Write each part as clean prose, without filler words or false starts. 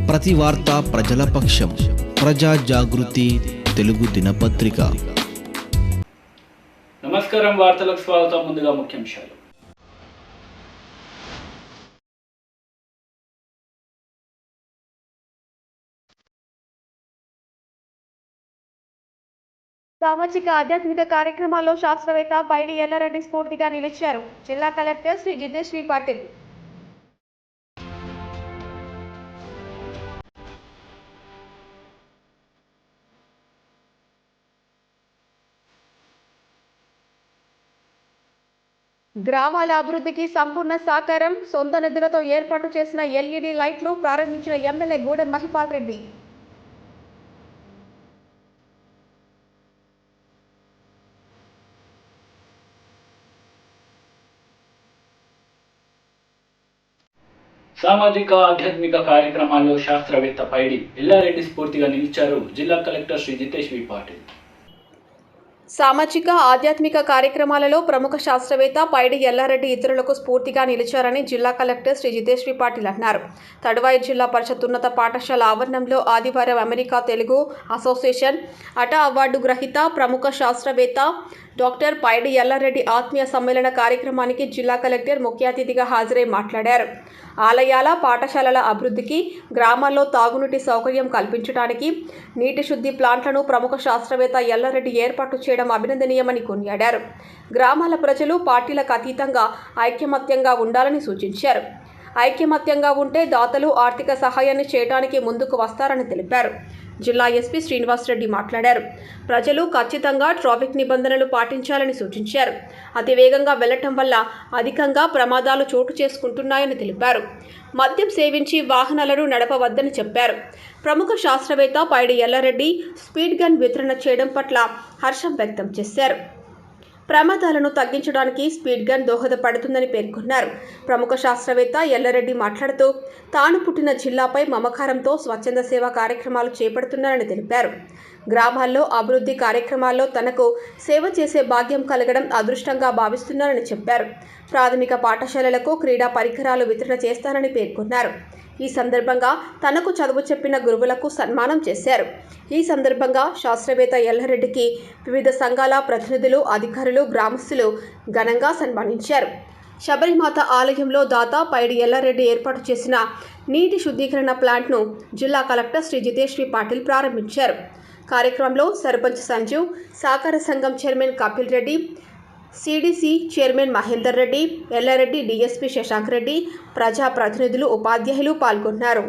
ప్రతి వార్త ప్రజల పక్షం. ప్రజా జాగృతి తెలుగు దినపత్రిక. నమస్కారం, వార్తలకు స్వాగతం. ముందుగా ముఖ్యాంశాలు. సామాజిక ఆధ్యాత్మిక కార్యక్రమాల్లో శాస్త్రవేత్త పైడి ఎల్లారెడ్డి స్ఫూర్తిగా నిలిచారు. జిల్లా కలెక్టర్ శ్రీ జితేశ్వరి పాటిల్. గ్రామాల అభివృద్ధికి సంపూర్ణ సహకారం. సొంత నిధులతో ఏర్పాటు చేసిన ఎల్ఈడి లైట్లు ప్రారంభించిన ఎమ్మెల్యే గూడెం మహిపాల్ రెడ్డి. సామాజిక ఆధ్యాత్మిక కార్యక్రమాల్లో శాస్త్రవేత్త పైడి ఎల్లారెడ్డి స్ఫూర్తిగా నిలిచారు. జిల్లా కలెక్టర్ శ్రీ జితేశ్వరి పాటిల్. సామాజిక ఆధ్యాత్మిక కార్యక్రమాలలో ప్రముఖ శాస్త్రవేత్త పైడి ఎల్లారెడ్డి ఇతరులకు స్ఫూర్తిగా నిలిచారని జిల్లా కలెక్టర్ శ్రీ జితేశ్వరి పాటిల్ అన్నారు. తడువాయి జిల్లా పరిషత్ ఉన్నత పాఠశాల ఆవరణంలో ఆదివారం అమెరికా తెలుగు అసోసియేషన్ అటా అవార్డు గ్రహీత ప్రముఖ శాస్త్రవేత్త డాక్టర్ పైడి ఎల్లారెడ్డి ఆత్మీయ సమ్మేళన కార్యక్రమానికి జిల్లా కలెక్టర్ ముఖ్య అతిథిగా హాజరై మాట్లాడారు. ఆలయాల, పాఠశాలల అభివృద్ధికి, గ్రామాల్లో తాగునీటి సౌకర్యం కల్పించడానికి నీటి శుద్ధి ప్లాంట్లను ప్రముఖ శాస్త్రవేత్త ఎల్లారెడ్డి ఏర్పాటు చేయడం అభినందనీయమని కొనియాడారు. గ్రామాల ప్రజలు పార్టీలకు అతీతంగా ఐకమత్యంగా ఉండాలని సూచించారు. ఐకమత్యంగా ఉంటే దాతలు ఆర్థిక సహాయాన్ని చేయడానికి ముందుకు వస్తారని తెలిపారు. జిల్లా ఎస్పీ శ్రీనివాసరెడ్డి మాట్లాడారు. ప్రజలు ఖచ్చితంగా ట్రాఫిక్ నిబంధనలు పాటించాలని సూచించారు. అతి వేగంగా వెళ్లటం వల్ల అధికంగా ప్రమాదాలు చోటు చేసుకుంటున్నాయని తెలిపారు. మద్యం సేవించి వాహనాలను నడపవద్దని చెప్పారు. ప్రముఖ శాస్త్రవేత్త పైడి ఎల్లారెడ్డి స్పీడ్ గన్ వితరణ చేయడం పట్ల హర్షం వ్యక్తం చేశారు. ప్రమాదాలను తగ్గించడానికి స్పీడ్ గన్ దోహదపడుతుందని పేర్కొన్నారు. ప్రముఖ శాస్త్రవేత్త ఎల్లారెడ్డి మాట్లాడుతూ తాను పుట్టిన జిల్లాపై మమకారంతో స్వచ్ఛంద సేవా కార్యక్రమాలు చేపడుతున్నారని తెలిపారు. గ్రామాల్లో అభివృద్ధి కార్యక్రమాల్లో తనకు సేవ చేసే భాగ్యం కలగడం అదృష్టంగా భావిస్తున్నారని చెప్పారు. ప్రాథమిక పాఠశాలలకు క్రీడా పరికరాలు వితరణ చేస్తానని పేర్కొన్నారు. ఈ సందర్భంగా తనకు చదువు చెప్పిన గురువులకు సన్మానం చేశారు. ఈ సందర్భంగా శాస్త్రవేత్త ఎల్లారెడ్డికి వివిధ సంఘాల ప్రతినిధులు, అధికారులు, గ్రామస్తులు ఘనంగా సన్మానించారు. శబరిమాత ఆలయంలో దాత పైడి ఎల్లారెడ్డి ఏర్పాటు చేసిన నీటి శుద్ధీకరణ ప్లాంట్ను జిల్లా కలెక్టర్ శ్రీ జితేశ్వరి పాటిల్ ప్రారంభించారు. కార్యక్రమంలో సర్పంచ్ సంజీవ్, సహకార సంఘం chairman Kapil Reddy, CDC chairman Mahender Reddy, Yellareddy DSP Shashank Reddy, ప్రజా ప్రతినిధులు, ఉపాధ్యాయులు పాల్గొన్నారు.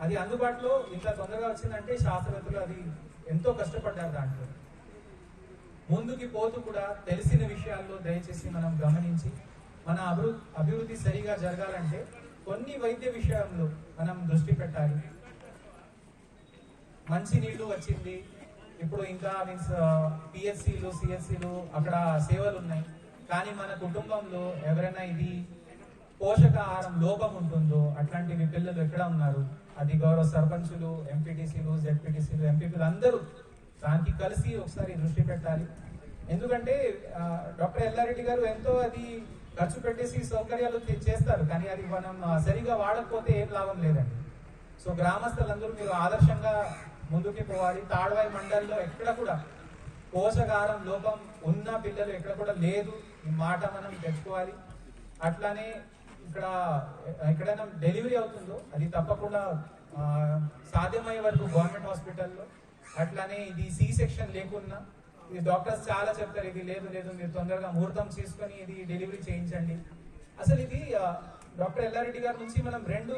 అది అందుబాటులో ఇంత తొందరగా వచ్చిందంటే శాస్త్రవేత్తలు అది ఎంతో కష్టపడ్డారు. దాంట్లో ముందుకి పోతూ కూడా తెలిసిన విషయాల్లో దయచేసి మనం గమనించి మన అభివృద్ధి సరిగా జరగాలంటే కొన్ని వైద్య విషయంలో మనం దృష్టి పెట్టాలి. మంచి నీళ్లు వచ్చింది, ఇప్పుడు ఇంకా మీన్స్ పిఎస్సీలు, సిఎస్సీలు అక్కడ సేవలు ఉన్నాయి. కానీ మన కుటుంబంలో ఎవరైనా ఇది పోషకాహారం లోపం ఉంటుందో అట్లాంటివి పిల్లలు ఎక్కడ ఉన్నారు, అది గౌరవ సర్పంచులు, ఎంపీటీసీలు, జెడ్పీటీసీలు, ఎంపీపీలు అందరూ దానికి కలిసి ఒకసారి దృష్టి పెట్టాలి. ఎందుకంటే డాక్టర్ ఎల్లారెడ్డి గారు ఎంతో అది ఖర్చు పెట్టేసి సౌకర్యాలు చేస్తారు, కానీ అది మనం సరిగా వాడకపోతే ఏం లాభం లేదండి. సో గ్రామస్తులందరూ మీరు ఆదర్శంగా ముందుకు పోవాలి. తాడ్వాయి మండలిలో ఎక్కడ కూడా పోషకాహారం లోపం ఉన్న పిల్లలు ఎక్కడ కూడా లేదు, ఈ మాట మనం తెచ్చుకోవాలి. అట్లానే ఇక్కడ ఎక్కడైనా డెలివరీ అవుతుందో అది తప్పకుండా సాధ్యమయ్యే వరకు గవర్నమెంట్ హాస్పిటల్లో, అట్లానే ఇది సి సెక్షన్ లేకున్నా ఇది డాక్టర్స్ చాలా చెప్తారు, ఇది లేదు లేదు మీరు తొందరగా ముహూర్తం తీసుకొని ఇది డెలివరీ చేయించండి. అసలు ఇది డాక్టర్ ఎల్లారెడ్డి గారి నుంచి మనం రెండు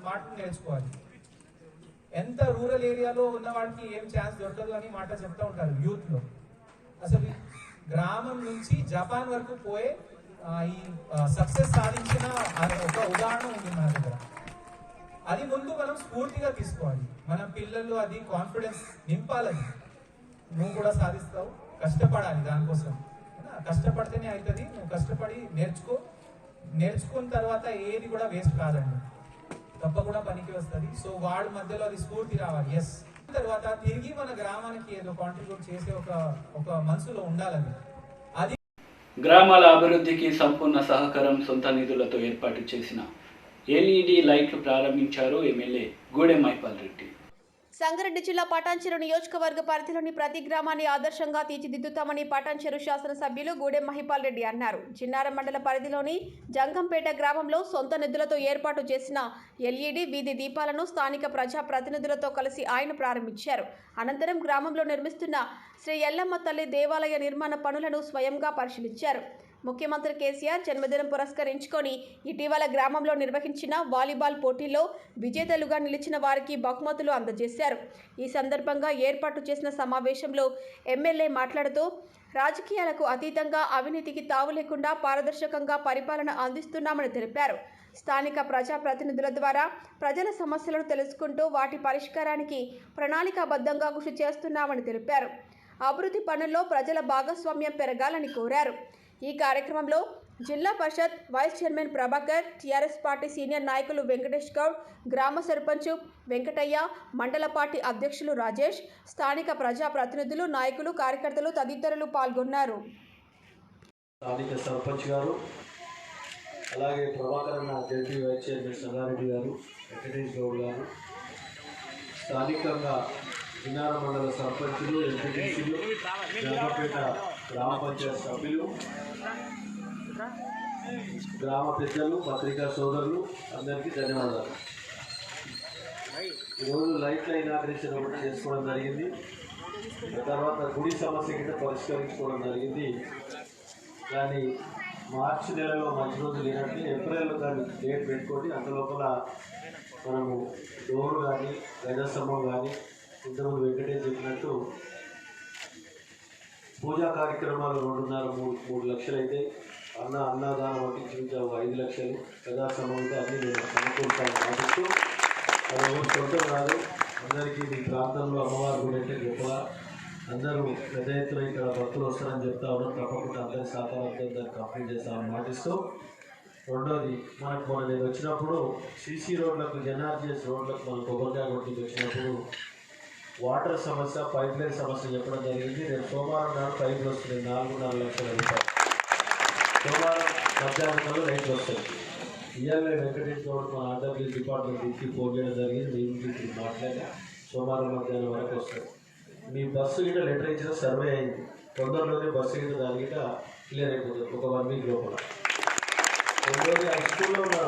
మాటలు నేర్చుకోవాలి. ఎంత రూరల్ ఏరియాలో ఉన్న వాడికి ఏం ఛాన్స్ దొరకదు అని మాట చెప్తా ఉంటారు యూత్ లో. అసలు గ్రామం నుంచి జపాన్ వరకు పోయే ఈ సక్సెస్ సాధించిన ఒక ఉదాహరణ ఉంది మన దగ్గర. అది ముందు మనం స్ఫూర్తిగా తీసుకోవాలి, మన పిల్లల్లో అది కాన్ఫిడెన్స్ నింపాలని. నువ్వు కూడా సాధిస్తావు, కష్టపడాలి దానికోసం, కష్టపడితేనే అవుతుంది. నువ్వు కష్టపడి నేర్చుకున్న తర్వాత ఏది కూడా వేస్ట్ కాదండి, తప్పకుండా పనికి వస్తుంది. సో వాడి మధ్యలో అది స్ఫూర్తి రావాలి. ఎస్, తర్వాత తిరిగి మన గ్రామానికి ఏదో కాంట్రిబ్యూట్ చేసే ఒక మనసులో ఉండాలని. అది గ్రామాల అభివృద్ధికి సంపూర్ణ సహకారం సొంత నిధులతో ఏర్పాటు చేసిన ఎల్ఈడి లైట్లు ప్రారంభించారు ఎమ్మెల్యే గూడెం మైపాల్ రెడ్డి. సంగారెడ్డి జిల్లా పటాన్చెరు నియోజకవర్గ పరిధిలోని ప్రతి గ్రామాన్ని ఆదర్శంగా తీర్చిదిద్దుతామని పటాన్చెరు శాసనసభ్యులు గూడెం మహిపాల్ రెడ్డి అన్నారు. చిన్నారం మండల పరిధిలోని జంగంపేట గ్రామంలో సొంత నిధులతో ఏర్పాటు చేసిన ఎల్ఈడి వీధి దీపాలను స్థానిక ప్రజా ప్రతినిధులతో కలిసి ఆయన ప్రారంభించారు. అనంతరం గ్రామంలో నిర్మిస్తున్న శ్రీ ఎల్లమ్మ తల్లి దేవాలయ నిర్మాణ పనులను స్వయంగా పరిశీలించారు. ముఖ్యమంత్రి కేసీఆర్ జన్మదినం పురస్కరించుకొని ఇటీవల గ్రామంలో నిర్వహించిన వాలీబాల్ పోటీల్లో విజేతలుగా నిలిచిన వారికి బహుమతులు అందజేశారు. ఈ సందర్భంగా ఏర్పాటు చేసిన సమావేశంలో ఎమ్మెల్యే మాట్లాడుతూ రాజకీయాలకు అతీతంగా అవినీతికి తావు లేకుండా పారదర్శకంగా పరిపాలన అందిస్తున్నామని తెలిపారు. స్థానిక ప్రజాప్రతినిధుల ద్వారా ప్రజల సమస్యలను తెలుసుకుంటూ వాటి పరిష్కారానికి ప్రణాళికాబద్ధంగా కృషి చేస్తున్నామని తెలిపారు. అభివృద్ధి పనుల్లో ప్రజల భాగస్వామ్యం పెరగాలని కోరారు. ఈ కార్యక్రమంలో Zilla Parishad vice chairman Prabhakar, TRS party senior నాయకులు వెంకటేష్ గౌడ్, గ్రామ సర్పంచ్ వెంకటయ్య, మండల పార్టీ అధ్యక్షులు రాజేష్, స్థానిక ప్రజా ప్రతినిధులు, నాయకులు, కార్యకర్తలు తదితరులు పాల్గొన్నారు. స్థానిక సర్పంచ్ గారు, అలాగే ప్రభాకర్ అన్న జడ్పీ వైస్ చైర్మన్ సంగారెడ్డి గారు, వెంకటేష్ గౌడ్ గారు, స్థానికంగా చిన్నార మండల సర్పంచులు, ఎంపీటీసీలు, జంగంపేట గ్రామ పంచాయత్ సభ్యులు, గ్రామ పెద్దలు, పత్రికా సోదరులు అందరికీ ధన్యవాదాలు. ఈరోజు లైట్ల ఇనాగ్రేషన్ ఒకటి చేసుకోవడం జరిగింది. తర్వాత గుడి సమస్య కింద పరిష్కరించుకోవడం జరిగింది. కానీ మార్చి నెలలో మంచి రోజు లేనట్టు ఏప్రిల్లో దాన్ని డేట్ పెట్టుకొని అందులోపల మనము డోర్ కానీ గజస్తంభం కానీ ఇంతకుముందు వెంకటేష్ చెప్పినట్టు పూజా కార్యక్రమాలు 2.5-3 లక్షలు అయితే అన్నదానం పట్టించి 5 లక్షలు గజస్తంభం అయితే అన్నీ నేను సమకూర్చాను పాటిస్తూ అది ఎవరు సొంతం కాదు. అందరికీ మీ ప్రాంతంలో అమ్మవారి గుడి అంటే గొప్పగా అందరూ పెద్ద ఎత్తున ఇక్కడ భక్తులు వస్తారని చెప్తా ఉన్నాం. తప్పకుండా అందరి సహకారంతో దాన్ని కంప్లీట్ చేస్తామని మాటిస్తూ, రెండోది మనకు నేను వచ్చినప్పుడు సీసీ రోడ్లకు, ఎన్ఆర్జీఎస్ రోడ్లకు మనం కొబ్బరికాయ కొట్టుకు వచ్చినప్పుడు వాటర్ సమస్య, పైప్ లైన్ సమస్య చెప్పడం జరిగింది. రేపు సోమవారం నాడు పైపులు వస్తున్నాయి 4.5 లక్షల రూపాయలు. సోమవారం మధ్యాహ్నంలో రైతులు వస్తాయి. ఇవాళ వెంకటేష్ గౌడ్ మన ఆంధ్రప్రదేశ్ డిపార్ట్మెంట్ నుంచి ఫోన్ చేయడం జరిగింది. నేను మాట్లాడి సోమవారం మధ్యాహ్నం వరకు వస్తాయి. మీ బస్సు గిట్ట లెటర్ ఇచ్చిన సర్వే అయింది, తొందరలోనే బస్సు గిట్ట దాని గిట్ట క్లియర్ అయిపోతుంది ఒక 1 వీక్ లోపల. రెండోది ఆ స్కూల్లో ఉన్న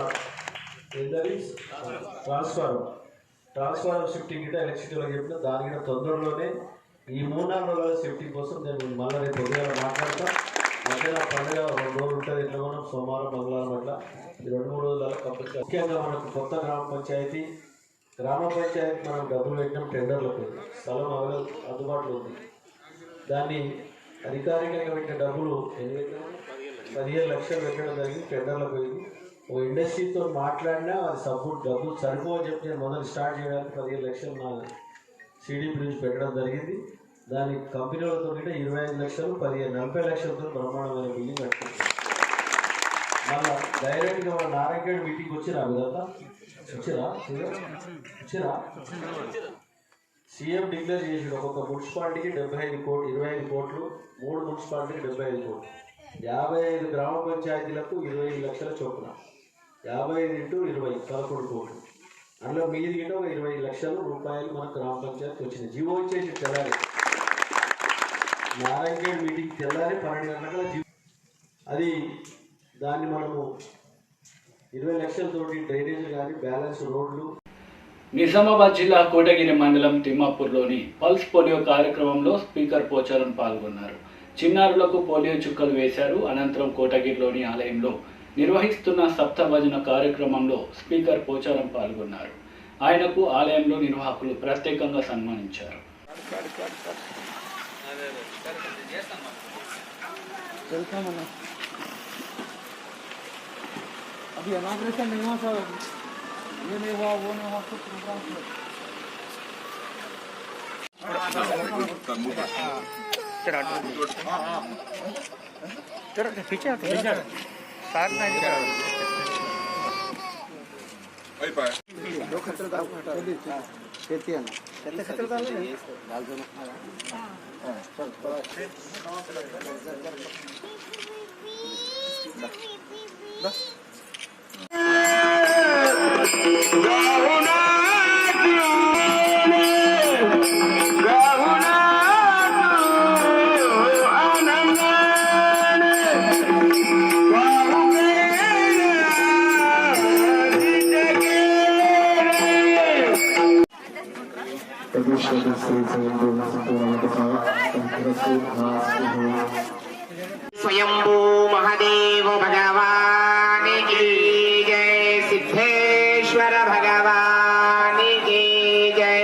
ట్రాన్స్ఫార్మర్ షిఫ్టింగ్ గిట్ట ఎలక్ట్రిసిటీలో చెప్పిన దాని గిట్ట తొందరలోనే ఈ 3-4 రోజుల షిఫ్టింగ్ కోసం నేను మళ్ళీ రేపు ఉదయం మాట్లాడతాం. మధ్యాహ్నం పండుగ 2 రోజులు ఉంటుంది. ఇట్లా మనం సోమవారం మంగళవారం అట్లా ఈ 2-3 రోజుల కంపల్సరీ. ముఖ్యంగా మనకు కొత్త గ్రామ పంచాయతీ మనం డబ్బులు పెట్టినాం టెండర్లకు, స్థలం అందుబాటులో ఉంది. దాన్ని అధికారికంగా పెట్టిన డబ్బులు 15 లక్షలు పెట్టడం జరిగింది. టెండర్లకు పోయింది. ఒక ఇండస్ట్రీతో మాట్లాడినా అది సపోర్ట్ డబ్బులు సరిపోని చెప్పి నేను మొదలు స్టార్ట్ చేయడానికి 15 లక్షలు నా సిడిపి నుంచి పెట్టడం జరిగింది. దాని కంపెనీలతో 25 లక్షలు, 40 లక్షలతో బ్రహ్మాండమైన బిల్డింగ్ కట్టుకుంటాం. మళ్ళీ డైరెక్ట్గా మన నారాయణగఢ్ మీటింగ్ వచ్చిరా మీరంతా వచ్చిరా సీఎం డిక్లేర్ చేసాడు ఒక్కొక్క మున్సిపాలిటీకి 25 కోట్లు 3 మున్సిపాలిటీకి 75 కోట్లు 55 గ్రామ పంచాయతీలకు 25 లక్షల చొప్పున 55 × 20 11 కోట్లు అందులో మీది గిట్ట ఒక 25 లక్షల రూపాయలు మన గ్రామ పంచాయతీ వచ్చింది. జీవో ఇచ్చేసి తెల్లారి నారాయణగఢ్ మీటింగ్ తెల్లారి 12 గంటల జీవో. అది దాన్ని మనము 20 లక్షలతోటి డ్రైనేజ్ కానీ బ్యాలెన్స్ రోడ్లు. నిజామాబాద్ జిల్లా కోటగిరి మండలం తిమ్మాపూర్లోని పల్స్ పోలియో కార్యక్రమంలో స్పీకర్ పోచారం పాల్గొన్నారు. చిన్నారులకు పోలియో చుక్కలు వేశారు. అనంతరం కోటగిరిలోని ఆలయంలో నిర్వహిస్తున్న సప్తభజన కార్యక్రమంలో స్పీకర్ పోచారం పాల్గొన్నారు. ఆయనకు ఆలయంలో నిర్వాహకులు ప్రత్యేకంగా సన్మానించారు. अभी इनॉग्रेशन नहीं हुआ सर, ये नहीं हुआ वो नहीं हुआ, कुछ प्रोग्राम चलो पीछे साथ में दो खतरे दाल खेती है ना कितने खतरे दाल दो बस स्वयंभू महादेव भगवान की जय, सिद्धेश्वर भगवान की जय।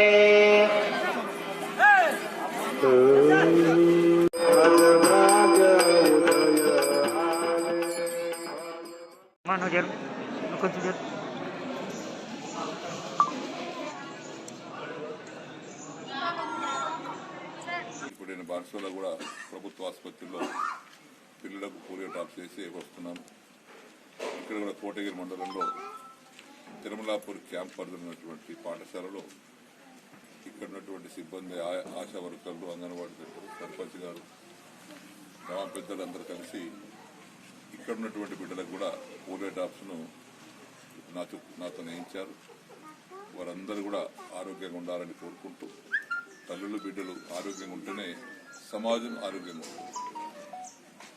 ఇప్పుడు నేను బార్సోలో కూడా ప్రభుత్వ ఆసుపత్రిలో పిల్లలకు పోలియో డ్రాప్స్ చేసి వస్తున్నాను. ఇక్కడ కూడా కోటగిరి మండలంలో తిరుమలాపూర్ క్యాంప్ పరిధినటువంటి పాఠశాలలో ఇక్కడ ఉన్నటువంటి సిబ్బంది, ఆశా వర్కర్లు, అంగన్వాడీ సెంటర్, సర్పంచ్ గారు, గ్రామ పెద్దలందరూ కలిసి ఇక్కడ ఉన్నటువంటి బిడ్డలకు కూడా పోలియో డ్రాప్స్ను నాతో వేయించారు. వారందరూ కూడా ఆరోగ్యంగా ఉండాలని కోరుకుంటూ, తల్లులు బిడ్డలు ఆరోగ్యంగా ఉంటేనే సమాజం ఆరోగ్యంగా ఉంటుంది.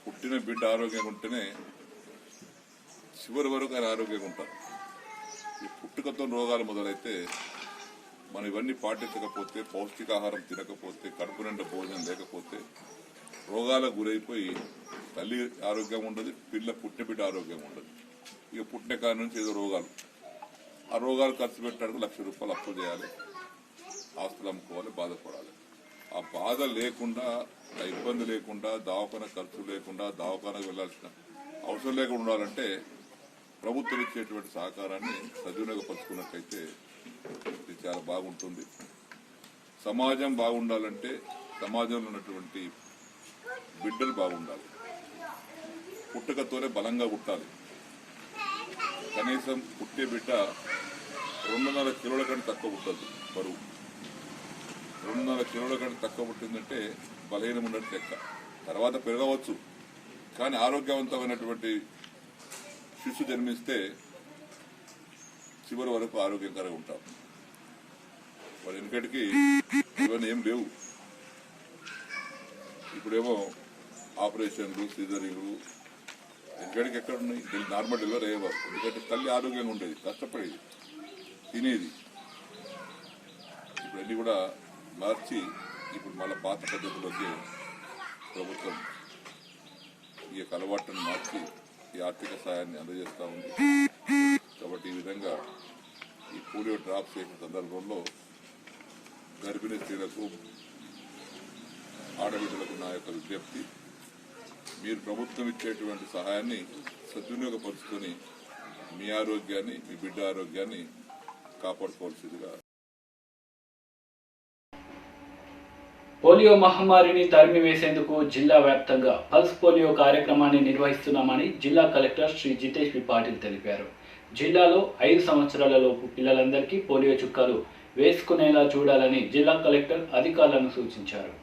పుట్టిన బిడ్డ ఆరోగ్యంగా ఉంటేనే చివరి వరకు ఆయన ఆరోగ్యంగా ఉంటారు. ఈ పుట్టుకతో రోగాలు మొదలైతే మనం ఇవన్నీ పాటించకపోతే, పౌష్టికాహారం తినకపోతే, కడుపు నిండా భోజనం లేకపోతే రోగాలకు గురైపోయి తల్లి ఆరోగ్యం ఉండదు, పుట్టిన బిడ్డ ఆరోగ్యం ఉండదు. ఇక పుట్టిన కాడి నుంచి ఏదో రోగాలు, ఆ రోగాలు ఖర్చు పెట్టడానికి ₹1,00,000 అప్పులు చేయాలి, ఆస్తులు అమ్ముకోవాలి, బాధపడాలి. ఆ బాధ లేకుండా, ఆ ఇబ్బంది లేకుండా, దవాఖానా ఖర్చు లేకుండా, దవాఖానకు వెళ్లాల్సిన అవసరం లేకుండా ఉండాలంటే ప్రభుత్వం ఇచ్చేటువంటి సహకారాన్ని సద్వినియోగపరుచుకున్నట్లయితే ఇది చాలా బాగుంటుంది. సమాజం బాగుండాలంటే సమాజంలో ఉన్నటువంటి బిడ్డలు బాగుండాలి. పుట్టుకతోనే బలంగా పుట్టాలి. కనీసం పుట్టే బిడ్డ 2.5 కిలోల కంటే తక్కువ పుట్టదు. బరువు 2.5 కిలోల కంటే తక్కువ పుట్టిందంటే బలహీనం ఉన్నట్టు లెక్క. తర్వాత పెరగవచ్చు, కానీ ఆరోగ్యవంతమైనటువంటి శిశు జన్మిస్తే చివరి వరకు ఆరోగ్యకరంగా ఉంటాం. వాడు వెనుకటికి ఇవన్నీ ఏం లేవు. ఇప్పుడేమో ఆపరేషన్లు, సిజరీలు వెనుకటికి ఎక్కడ ఉన్నాయి? నార్మల్ డెలివరీ అయ్యేవారు. ఎందుకంటే తల్లి ఆరోగ్యంగా ఉండేది, కష్టపడేది, తినేది. ఇప్పుడు అన్ని కూడా మార్చి ఇప్పుడు మళ్ళీ పాత పద్ధతిలోకి ప్రభుత్వం ఈ అలవాటును మార్చి ఈ ఆర్థిక సహాయాన్ని అందజేస్తూ ఉంది. కాబట్టి ఈ విధంగా ఈ పోలియో డ్రాప్స్ చేసిన సందర్భంలో గర్భిణీ స్త్రీలకు, ఆడబిడ్డలకు నా యొక్క విజ్ఞప్తి, మీరు ప్రభుత్వం ఇచ్చేటువంటి సహాయాన్ని సద్వినియోగపరుచుకొని మీ ఆరోగ్యాన్ని, మీ బిడ్డ ఆరోగ్యాన్ని కాపాడుకోవాల్సిందిగా. పోలియో మహమ్మారిని తరిమివేసేందుకు జిల్లా వ్యాప్తంగా పల్స్ పోలియో కార్యక్రమాన్ని నిర్వహిస్తున్నామని జిల్లా కలెక్టర్ శ్రీ జితేష్ వి పాటిల్ తెలిపారు. జిల్లాలో 5 సంవత్సరాలలోపు పిల్లలందరికీ పోలియో చుక్కలు వేసుకునేలా చూడాలని జిల్లా కలెక్టర్ అధికారులను సూచించారు.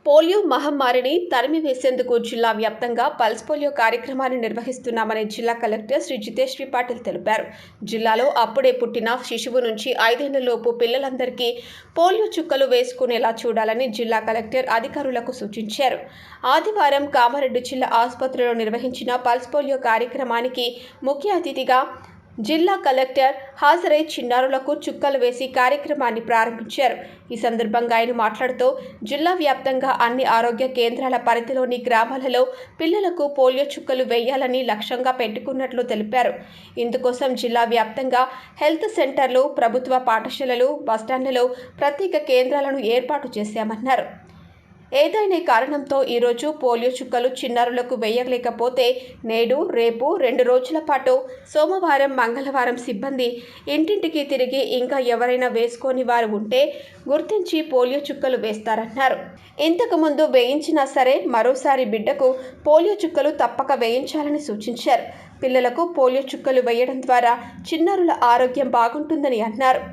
పోలియో మహమ్మారిని తరిమివేసేందుకు జిల్లా వ్యాప్తంగా పల్స్ పోలియో కార్యక్రమాన్ని నిర్వహిస్తున్నామని జిల్లా కలెక్టర్ శ్రీ జితేష్ వి పాటిల్ తెలిపారు. జిల్లాలో అప్పుడే పుట్టిన శిశువు నుంచి 5 ఏళ్లలోపు పిల్లలందరికీ పోలియో చుక్కలు వేసుకునేలా చూడాలని జిల్లా కలెక్టర్ అధికారులకు సూచించారు. ఆదివారం కామారెడ్డి జిల్లా ఆసుపత్రిలో నిర్వహించిన పల్స్ పోలియో కార్యక్రమానికి ముఖ్య అతిథిగా జిల్లా కలెక్టర్ హాజరై చిన్నారులకు చుక్కలు వేసి కార్యక్రమాన్ని ప్రారంభించారు. ఈ సందర్భంగా ఆయన మాట్లాడుతూ జిల్లా వ్యాప్తంగా అన్ని ఆరోగ్య కేంద్రాల పరిధిలోని గ్రామాలలో పిల్లలకు పోలియో చుక్కలు వేయాలని లక్ష్యంగా పెట్టుకున్నట్లు తెలిపారు. ఇందుకోసం జిల్లా వ్యాప్తంగా హెల్త్ సెంటర్లు, ప్రభుత్వ పాఠశాలలు, బస్టాండ్లలో ప్రత్యేక కేంద్రాలను ఏర్పాటు చేశామన్నారు. ఏదైనా కారణంతో ఈరోజు పోలియో చుక్కలు చిన్నారులకు వేయలేకపోతే నేడు, రేపు 2 రోజుల పాటు సోమవారం, మంగళవారం సిబ్బంది ఇంటింటికి తిరిగి ఇంకా ఎవరైనా వేసుకోని వారు ఉంటే గుర్తించి పోలియో చుక్కలు వేస్తారన్నారు. ఇంతకుముందు వేయించినా సరే మరోసారి బిడ్డకు పోలియో చుక్కలు తప్పక వేయించాలని సూచించారు. పిల్లలకు పోలియో చుక్కలు వేయడం ద్వారా చిన్నారుల ఆరోగ్యం బాగుంటుందని అన్నారు.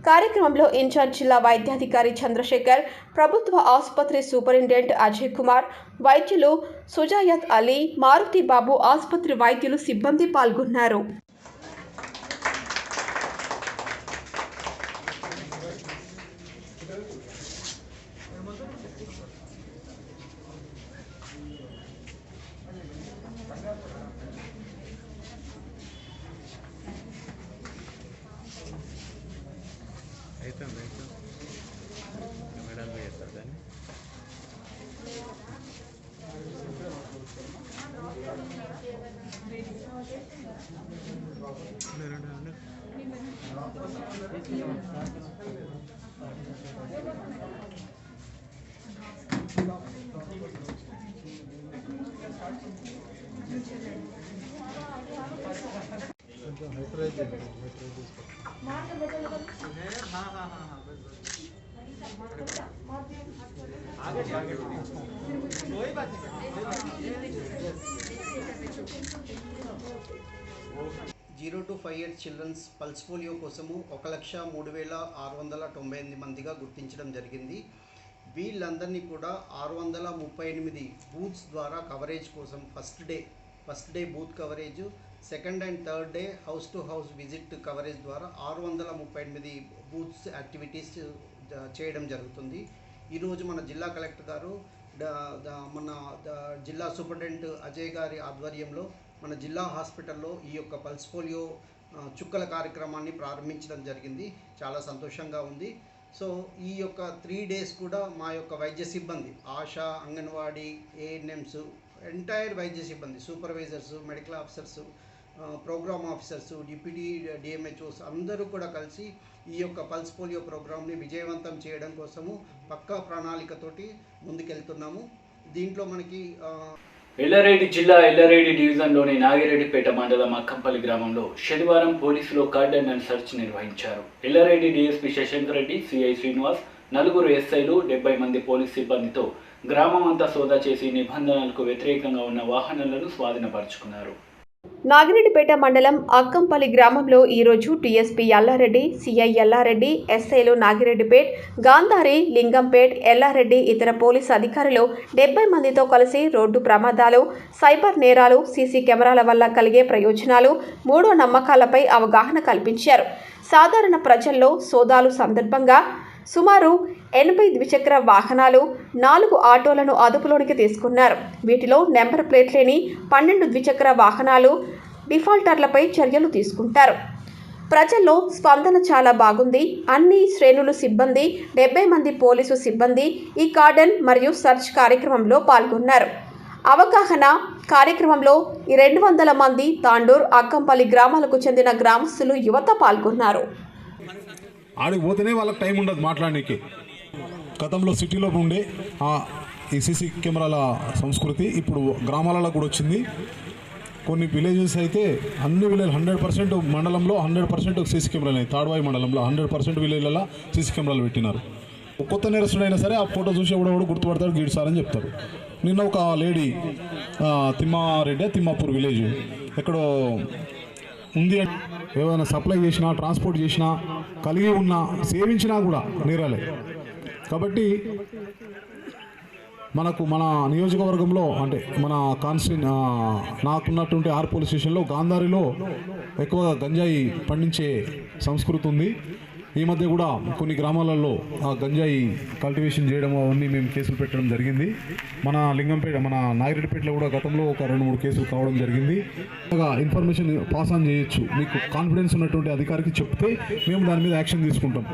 కార్యక్రమంలో ఇన్ఛార్జ్ జిల్లా వైద్యాధికారి చంద్రశేఖర్, ప్రభుత్వ ఆసుపత్రి సూపరింటెండెంట్ అజయ్ కుమార్, వైద్యులు సుజాయత్ అలీ, మారుతి బాబు, ఆసుపత్రి వైద్యులు, సిబ్బంది పాల్గొన్నారు. Zero to 5 years childrens pulse polio కోసము 1,03,698 మందిగా గుర్తించడం జరిగింది. వీళ్ళందరినీ కూడా 638 బూత్స్ ద్వారా కవరేజ్ కోసం first day booth coverage, second and third day house to house visit coverage ద్వారా 638 బూత్స్ యాక్టివిటీస్ చేయడం జరుగుతుంది. ఈరోజు మన జిల్లా కలెక్టర్ గారు, మన జిల్లా సూపరింటెండెంట్ అజయ్ గారి ఆధ్వర్యంలో మన జిల్లా హాస్పిటల్లో ఈ యొక్క పల్స్ పోలియో చుక్కల కార్యక్రమాన్ని ప్రారంభించడం జరిగింది. చాలా సంతోషంగా ఉంది. సో ఈ యొక్క 3 days కూడా మా యొక్క వైద్య సిబ్బంది, ఆశా, అంగన్వాడీ, ఏఎన్ఎంస్, ఎంటైర్ వైద్య సిబ్బంది, supervisors, medical officers, programme officers, deputy DMHOs అందరూ కూడా కలిసి ఈ యొక్క పల్స్ పోలియో ప్రోగ్రామ్ని విజయవంతం చేయడం కోసము పక్కా ప్రణాళికతోటి ముందుకెళ్తున్నాము. దీంట్లో మనకి ఎల్లారెడ్డి జిల్లా ఎల్లారెడ్డి డివిజన్లోని నాగిరెడ్డిపేట మండలం అక్కంపల్లి గ్రామంలో శనివారం పోలీసులు కార్డన్ అండ్ సెర్చ్ నిర్వహించారు. ఎల్లారెడ్డి డీఎస్పీ శశంకర్ రెడ్డి, సిఐ శ్రీనివాస్, 4 ఎస్ఐలు, 70 మంది పోలీస్ సిబ్బందితో గ్రామం అంతా సోదా చేసి నిబంధనలకు వ్యతిరేకంగా ఉన్న వాహనాలను స్వాధీనపరుచుకున్నారు. నాగిరెడ్డిపేట మండలం అక్కంపల్లి గ్రామంలో ఈరోజు టీఎస్పీ ఎల్లారెడ్డి, సిఐ ఎల్లారెడ్డి, ఎస్ఐలు నాగిరెడ్డిపేట్, గాంధారి, లింగంపేట్, ఎల్లారెడ్డి, ఇతర పోలీసు అధికారులు 70 మందితో కలిసి రోడ్డు ప్రమాదాలు, సైబర్ నేరాలు, సీసీ కెమెరాల వల్ల కలిగే ప్రయోజనాలు, మూఢ నమ్మకాలపై అవగాహన కల్పించారు. సాధారణ ప్రజల్లో సోదాలు సందర్భంగా సుమారు 80 ద్విచక్ర వాహనాలు, 4 ఆటోలను అదుపులోనికి తీసుకున్నారు. వీటిలో నెంబర్ ప్లేట్ లేని 12 ద్విచక్ర వాహనాలు, డిఫాల్టర్లపై చర్యలు తీసుకుంటారు. ప్రజల్లో స్పందన చాలా బాగుంది. అన్ని శ్రేణుల సిబ్బంది, 70 మంది పోలీసు సిబ్బంది ఈ కార్డన్ మరియు సర్చ్ కార్యక్రమంలో పాల్గొన్నారు. అవగాహన కార్యక్రమంలో 200 మంది తాండూర్, అక్కంపల్లి గ్రామాలకు చెందిన గ్రామస్తులు, యువత పాల్గొన్నారు. ఆడికి పోతేనే వాళ్ళకి టైం ఉండదు మాట్లాడడానికి. గతంలో సిటీలో ఉండే ఈ సీసీ కెమెరాల సంస్కృతి ఇప్పుడు గ్రామాలలో కూడా వచ్చింది. కొన్ని విలేజెస్ అయితే అన్ని విలేజ్ 100% మండలంలో 100% సీసీ కెమెరాలు ఉన్నాయి. తాడ్వాయి మండలంలో 100% విలేజ్లలో సీసీ కెమెరాలు పెట్టినారు. కొత్త నేరస్తుడైనా సరే ఆ ఫోటో చూసి ఎవడెవడు గుర్తుపడతాడు గీడు సార్ అని చెప్తారు. నిన్న ఒక లేడీ తిమ్మారెడ్డి తిమ్మాపూర్ విలేజ్ ఎక్కడో ఉంది, ఏమైనా సప్లై చేసినా ట్రాన్స్పోర్ట్ చేసినా కలిగి ఉన్నా సేవించినా కూడా నేరాలే. కాబట్టి మనకు మన నియోజకవర్గంలో అంటే మన నాకున్నటువంటి ఆర్ పోలీస్ స్టేషన్లో గాంధారిలో ఎక్కువగా గంజాయి పండించే సంస్కృతి ఉంది. ఈ మధ్య కూడా కొన్ని గ్రామాలలో ఆ గంజాయి కల్టివేషన్ చేయడం అవన్నీ మేము కేసులు పెట్టడం జరిగింది. మన లింగంపేట మన నాగిరెడ్డిపేటలో కూడా గతంలో ఒక 2-3 కేసులు కావడం జరిగింది. ఇన్ఫర్మేషన్ పాస్ ఆన్ చేయొచ్చు, మీకు కాన్ఫిడెన్స్ ఉన్నటువంటి అధికారికి చెప్తే మేము దాని మీద యాక్షన్ తీసుకుంటాం.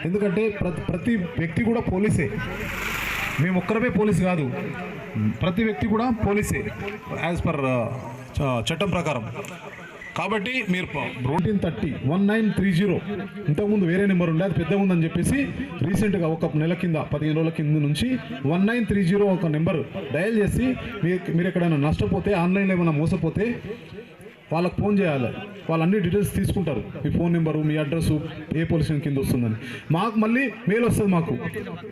ఎందుకంటే ప్రతి వ్యక్తి కూడా పోలీసే, మేము ఒక్కరమే పోలీసు కాదు, ప్రతి వ్యక్తి కూడా పోలీసే యాజ్ పర్ చట్టం ప్రకారం. కాబట్టి మీరు 1930 ఇంతకుముందు వేరే నెంబర్ ఉండే, అది పెద్దగా ఉందని చెప్పేసి రీసెంట్గా ఒక నెల కింద 15 రోజుల కింద నుంచి 1930 ఒక నెంబర్ డయల్ చేసి మీరు ఎక్కడైనా నష్టపోతే ఆన్లైన్లో ఏమైనా మోసపోతే వాళ్ళకి ఫోన్ చేయాలి. వాళ్ళు అన్ని డీటెయిల్స్ తీసుకుంటారు, మీ ఫోన్ నెంబరు, మీ అడ్రస్, ఏ పోలీస్ స్టేషన్ కింద వస్తుందని. మాకు మళ్ళీ మెయిల్ వస్తుంది, మాకు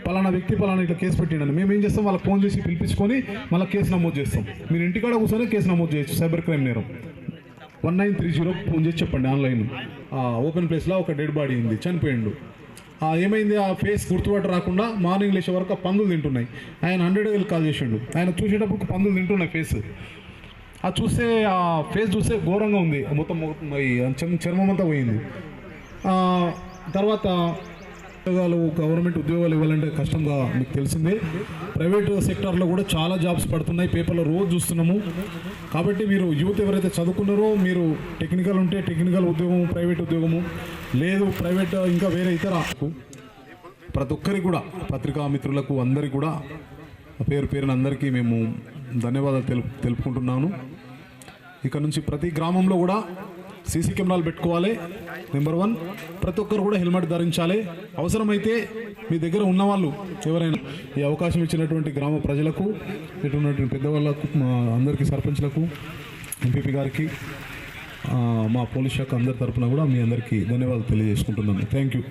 పలానా వ్యక్తి పలానా ఇట్లా కేసు పెట్టిండని. మేము ఏం చేస్తాం, వాళ్ళకి ఫోన్ చేసి పిలిపించుకొని మళ్ళీ కేసు నమోదు చేస్తాం. మీరు ఇంటికాడ కూర్చొని కేసు నమోదు చేయొచ్చు, సైబర్ క్రైమ్ నేరం. 1930 ఫోన్ చేసి చెప్పండి. ఆన్లైన్ ఓపెన్ ప్లేస్లో ఒక డెడ్ బాడీ ఉంది, చనిపోయిండు. ఏమైంది, ఆ ఫేస్ గుర్తుపట్ట రాకుండా మార్నింగ్ లేచే వరకు పందులు తింటున్నాయి. ఆయన 100 కాల్ చేసిండు, ఆయన చూసేటప్పుడు పందులు తింటున్నాయి ఫేస్. అది చూస్తే ఆ ఫేస్ చూస్తే ఘోరంగా ఉంది, మొత్తం చర్మం అంతా పోయింది. తర్వాత ఉద్యోగాలు, గవర్నమెంట్ ఉద్యోగాలు ఇవ్వాలంటే కష్టంగా మీకు తెలిసిందే. ప్రైవేట్ సెక్టార్లో కూడా చాలా జాబ్స్ పడుతున్నాయి, పేపర్లో రోజు చూస్తున్నాము. కాబట్టి మీరు యూత్ ఎవరైతే చదువుకున్నారో, మీరు టెక్నికల్ ఉంటే టెక్నికల్ ఉద్యోగము, ప్రైవేట్ ఉద్యోగము, లేదు ప్రైవేట్ ఇంకా వేరే ఇతర, ప్రతి ఒక్కరికి కూడా పత్రికా మిత్రులకు అందరికీ కూడా పేరు పేరున అందరికీ మేము ధన్యవాదాలు తెలుపుకుంటున్నాను. ఇక నుంచి ప్రతి గ్రామంలో కూడా సీసీ కెమెరాలు పెట్టుకోవాలి. నెంబర్ 1, ప్రతి ఒక్కరు కూడా హెల్మెట్ ధరించాలి. అవసరమైతే మీ దగ్గర ఉన్నవాళ్ళు ఎవరైనా ఈ అవకాశం ఇచ్చినటువంటి గ్రామ ప్రజలకు, ఇటు ఉన్నటువంటి పెద్దవాళ్ళకు, అందరికీ, సర్పంచ్లకు, ఎంపీపీ గారికి, మా పోలీస్ శాఖ అందరి తరఫున కూడా మీ అందరికీ ధన్యవాదాలు తెలియజేసుకుంటున్నాను. Thank you.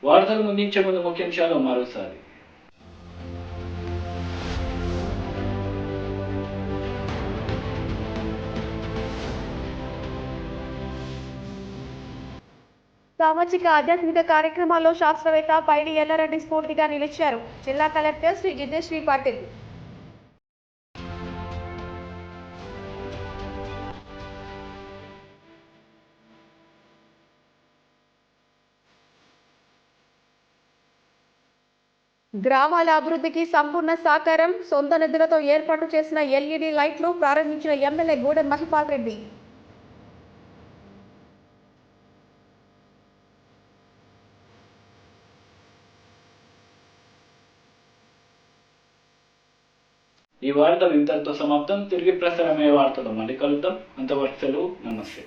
వార్తలు ముగించే ముందు ముఖ్యాంశాలు మరోసారి. సామాజిక ఆధ్యాత్మిక కార్యక్రమాల్లో శాస్త్రవేత్త పైడి ఎల్లారెడ్డి స్ఫూర్తిగా నిలిచారు జిల్లా కలెక్టర్ శ్రీ జితేశ్వరి పాటిల్. గ్రామాల అభివృద్ధికి సంపూర్ణ సహకారం, సొంత నిధులతో ఏర్పాటు చేసిన ఎల్ఈడి లైట్లు ప్రారంభించిన ఎమ్మెల్యే గూడెం మహిపాల్ రెడ్డి. ఈ వార్తలు ఇంతటితో సమాప్తం. తిరిగి ప్రసారమయ్యే వార్తలు మళ్ళీ కలుద్దాం. అంతవరకు సెలవు. నమస్తే.